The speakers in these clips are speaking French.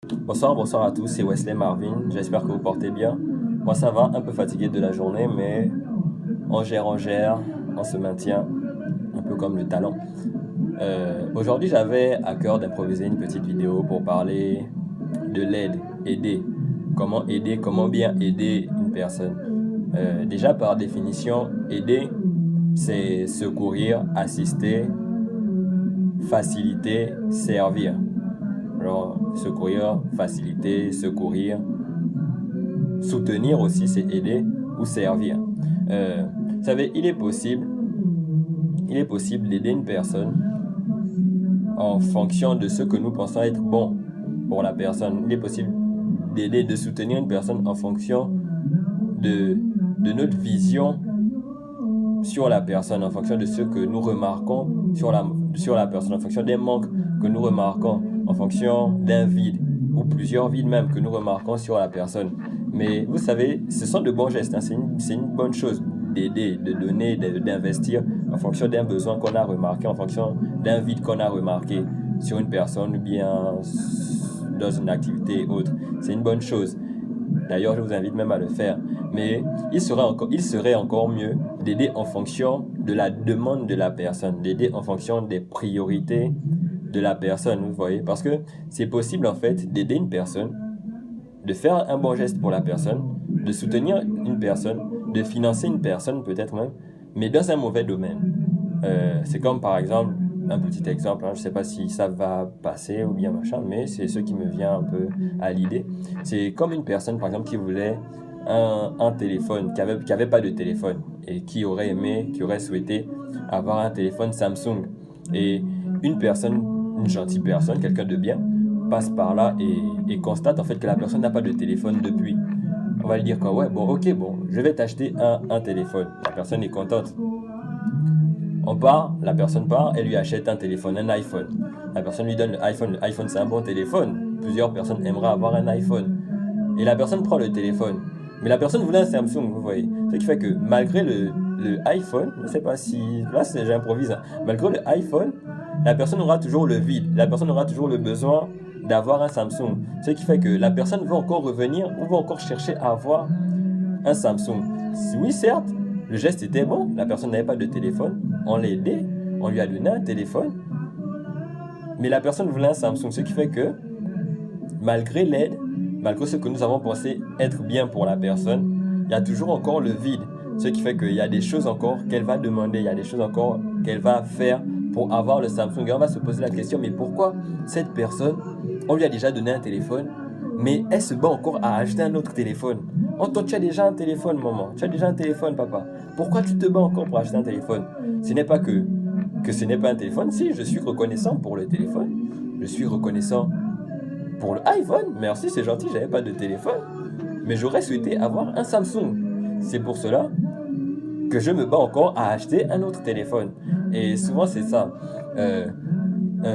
Bonsoir à tous, c'est Wesley Marvin, j'espère que vous portez bien. Moi ça va, un peu fatigué de la journée, mais on gère, on se maintient, un peu comme le talent. Aujourd'hui j'avais à cœur d'improviser une petite vidéo pour parler de l'aide, aider. Comment aider, comment bien aider une personne. Déjà par définition, aider, c'est secourir, assister, faciliter, servir. Alors, secourir, faciliter, secourir. Soutenir aussi, c'est aider ou servir. Vous savez, il est possible d'aider une personne en fonction de ce que nous pensons être bon pour la personne. Il est possible d'aider, de soutenir une personne en fonction de notre vision sur la personne, en fonction de ce que nous remarquons sur la personne, en fonction des manques que nous remarquons, en fonction d'un vide ou plusieurs vides même que nous remarquons sur la personne. Mais vous savez, ce sont de bons gestes, hein. C'est une bonne chose d'aider, de donner, d'investir en fonction d'un besoin qu'on a remarqué, en fonction d'un vide qu'on a remarqué sur une personne ou bien dans une activité autre. C'est une bonne chose. D'ailleurs, je vous invite même à le faire. Mais il serait encore mieux d'aider en fonction de la demande de la personne, d'aider en fonction des priorités de la personne, vous voyez. Parce que c'est possible en fait d'aider une personne, de faire un bon geste pour la personne, de soutenir une personne, de financer une personne peut-être même, mais dans un mauvais domaine. C'est comme par exemple, un petit exemple, hein, je ne sais pas si ça va passer ou bien machin, mais c'est ce qui me vient un peu à l'idée. C'est comme une personne par exemple qui voulait un téléphone, qui avait pas de téléphone et qui aurait aimé, qui aurait souhaité avoir un téléphone Samsung. Et une gentille personne, quelqu'un de bien, passe par là et constate en fait que la personne n'a pas de téléphone depuis. On va lui dire que ouais, bon, ok, bon, je vais t'acheter un téléphone. La personne est contente. La personne part, elle lui achète un téléphone, un iPhone. La personne lui donne le iPhone. Le iPhone, c'est un bon téléphone. Plusieurs personnes aimeraient avoir un iPhone. Et la personne prend le téléphone. Mais la personne voulait un Samsung, vous voyez. Ce qui fait que malgré le iPhone, je ne sais pas si... Là, j'improvise. Hein. Malgré le iPhone, la personne aura toujours le vide. La personne aura toujours le besoin d'avoir un Samsung. Ce qui fait que la personne va encore revenir ou va encore chercher à avoir un Samsung. Oui, certes, le geste était bon. La personne n'avait pas de téléphone. On l'a aidé. On lui a donné un téléphone. Mais la personne voulait un Samsung. Ce qui fait que, malgré l'aide, malgré ce que nous avons pensé être bien pour la personne, il y a toujours encore le vide. Ce qui fait qu'il y a des choses encore qu'elle va demander, il y a des choses encore qu'elle va faire pour avoir le Samsung. Et on va se poser la question, mais pourquoi cette personne, on lui a déjà donné un téléphone, mais elle se bat encore à acheter un autre téléphone? Toi, tu as déjà un téléphone, maman. Tu as déjà un téléphone, papa. Pourquoi tu te bats encore pour acheter un téléphone? Ce n'est pas que ce n'est pas un téléphone. Si, je suis reconnaissant pour le téléphone. Je suis reconnaissant pour le iPhone. Merci, c'est gentil, j'avais pas de téléphone. Mais j'aurais souhaité avoir un Samsung. C'est pour cela que je me bats encore à acheter un autre téléphone. Et souvent, c'est ça.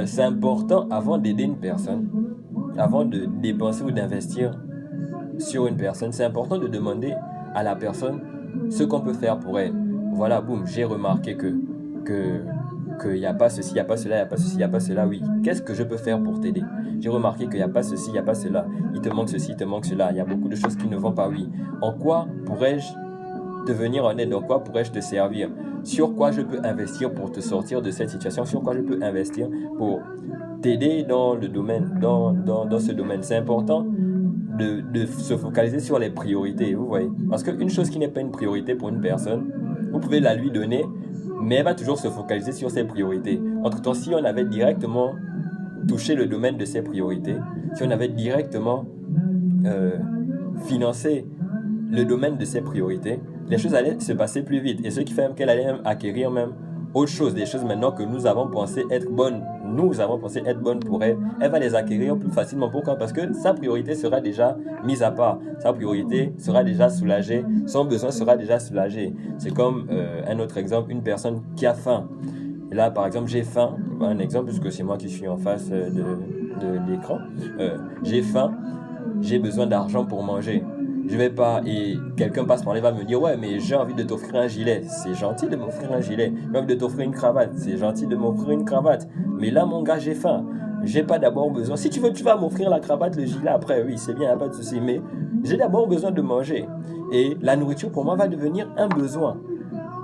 C'est important, avant d'aider une personne, avant de dépenser ou d'investir sur une personne, c'est important de demander à la personne ce qu'on peut faire pour elle. Voilà, boum, j'ai remarqué qu'il n'y a pas ceci, il n'y a pas cela, il n'y a pas ceci, il n'y a pas cela, oui. Qu'est-ce que je peux faire pour t'aider? J'ai remarqué qu'il n'y a pas ceci, il n'y a pas cela. Il te manque ceci, il te manque cela. Il y a beaucoup de choses qui ne vont pas, oui. En quoi pourrais-je te venir en aide? En quoi pourrais-je te servir? Sur quoi je peux investir pour te sortir de cette situation? Sur quoi je peux investir pour t'aider dans le domaine, dans ce domaine? C'est important de se focaliser sur les priorités, vous voyez. Parce qu'une chose qui n'est pas une priorité pour une personne, vous pouvez la lui donner, mais elle va toujours se focaliser sur ses priorités. Entre-temps, si on avait directement touché le domaine de ses priorités, si on avait directement financé le domaine de ses priorités, les choses allaient se passer plus vite. Et ce qui fait même qu'elle allait même acquérir même autre chose, des choses maintenant que nous avons pensé être bonnes. Nous avons pensé être bonnes pour elle. Elle va les acquérir plus facilement. Pourquoi? Parce que sa priorité sera déjà mise à part. Sa priorité sera déjà soulagée. Son besoin sera déjà soulagé. C'est comme un autre exemple, une personne qui a faim. Et là, par exemple, j'ai faim. Un exemple, puisque c'est moi qui suis en face de l'écran. J'ai faim. J'ai besoin d'argent pour manger. Je vais pas, et quelqu'un passe par là, va me dire, ouais, mais j'ai envie de t'offrir un gilet. C'est gentil de m'offrir un gilet. J'ai envie de t'offrir une cravate. C'est gentil de m'offrir une cravate. Mais là, mon gars, j'ai faim. j'ai pas d'abord besoin. Si tu veux, tu vas m'offrir la cravate, le gilet après, oui, c'est bien, y a pas de souci. Mais j'ai d'abord besoin de manger. Et la nourriture, pour moi, va devenir un besoin.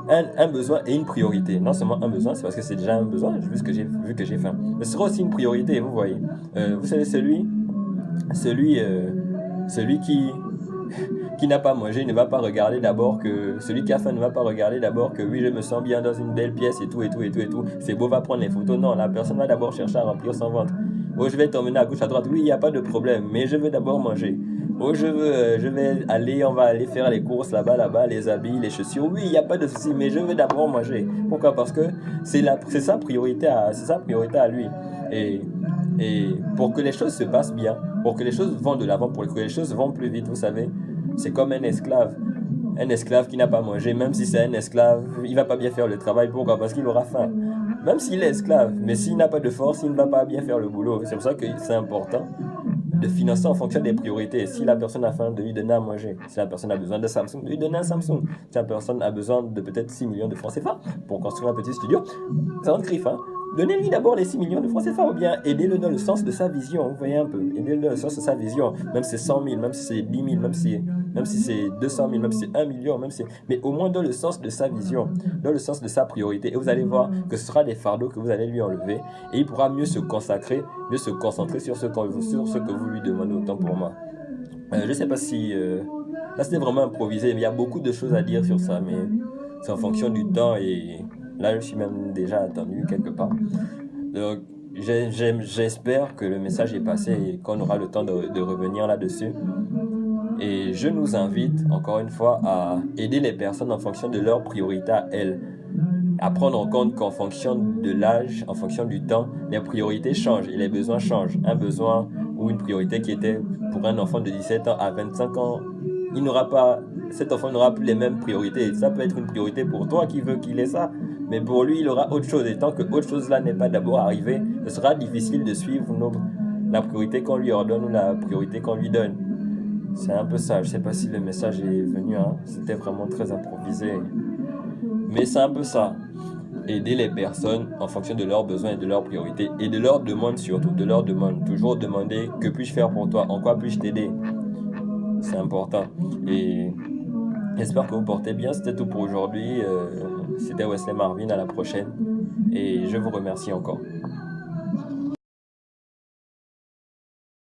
Un besoin et une priorité. Non seulement un besoin, c'est parce que c'est déjà un besoin, vu que j'ai faim. Mais ce sera aussi une priorité, vous voyez. Vous savez, celui qui n'a pas mangé ne va pas regarder d'abord que... Celui qui a faim ne va pas regarder d'abord que oui, je me sens bien dans une belle pièce et tout, et tout, et tout, et tout. C'est beau, va prendre les photos. Non, la personne va d'abord chercher à remplir son ventre. Oh, je vais t'emmener à gauche, à droite. Oui, il n'y a pas de problème, mais je veux d'abord manger. Oh, je vais aller, on va aller faire les courses là-bas, les habits, les chaussures. Oui, il n'y a pas de souci, mais je veux d'abord manger. Pourquoi? Parce que c'est sa priorité à lui. Et, et pour que les choses se passent bien, pour que les choses vont de l'avant, pour que les choses vont plus vite, vous savez, c'est comme un esclave. Un esclave qui n'a pas mangé, même si c'est un esclave, il va pas bien faire le travail. Pourquoi? Parce qu'il aura faim. Même s'il est esclave, mais s'il n'a pas de force, il ne va pas bien faire le boulot. C'est pour ça que c'est important de financer en fonction des priorités. Si la personne a faim, de lui donner à manger. Si la personne a besoin de Samsung, de lui donner un Samsung. Si la personne a besoin de peut-être 6 millions de francs CFA pour construire un petit studio, ça rentre griffe, hein. Donnez-lui d'abord les 6 millions de francs CFA ou bien aidez-le dans le sens de sa vision. Vous voyez un peu. Aidez-le dans le sens de sa vision. Même si c'est 100 000, même si c'est 10 000, même si c'est 200 000, même si c'est 1 million, mais au moins dans le sens de sa vision, dans le sens de sa priorité. Et vous allez voir que ce sera des fardeaux que vous allez lui enlever et il pourra mieux se consacrer, mieux se concentrer sur ce que vous lui demandez, autant pour moi. Je ne sais pas si... là, c'était vraiment improvisé, mais il y a beaucoup de choses à dire sur ça, mais c'est en fonction du temps et là, je suis même déjà attendu quelque part. Donc, j'espère que le message est passé et qu'on aura le temps de revenir là-dessus. Et je nous invite, encore une fois, à aider les personnes en fonction de leurs priorités à elles. À prendre en compte qu'en fonction de l'âge, en fonction du temps, les priorités changent et les besoins changent. Un besoin ou une priorité qui était pour un enfant de 17 ans à 25 ans, cet enfant n'aura plus les mêmes priorités. Ça peut être une priorité pour toi qui veux qu'il ait ça, mais pour lui, il aura autre chose. Et tant que autre chose là n'est pas d'abord arrivé, ce sera difficile de suivre la priorité qu'on lui ordonne ou la priorité qu'on lui donne. C'est un peu ça. Je sais pas si le message est venu, hein. C'était vraiment très improvisé. Mais c'est un peu ça. Aider les personnes en fonction de leurs besoins et de leurs priorités et de leurs demandes surtout, de leurs demandes. Toujours demander que puis-je faire pour toi, en quoi puis-je t'aider. C'est important. Et j'espère que vous portez bien. C'était tout pour aujourd'hui. C'était Wesley Marvin. À la prochaine. Et je vous remercie encore.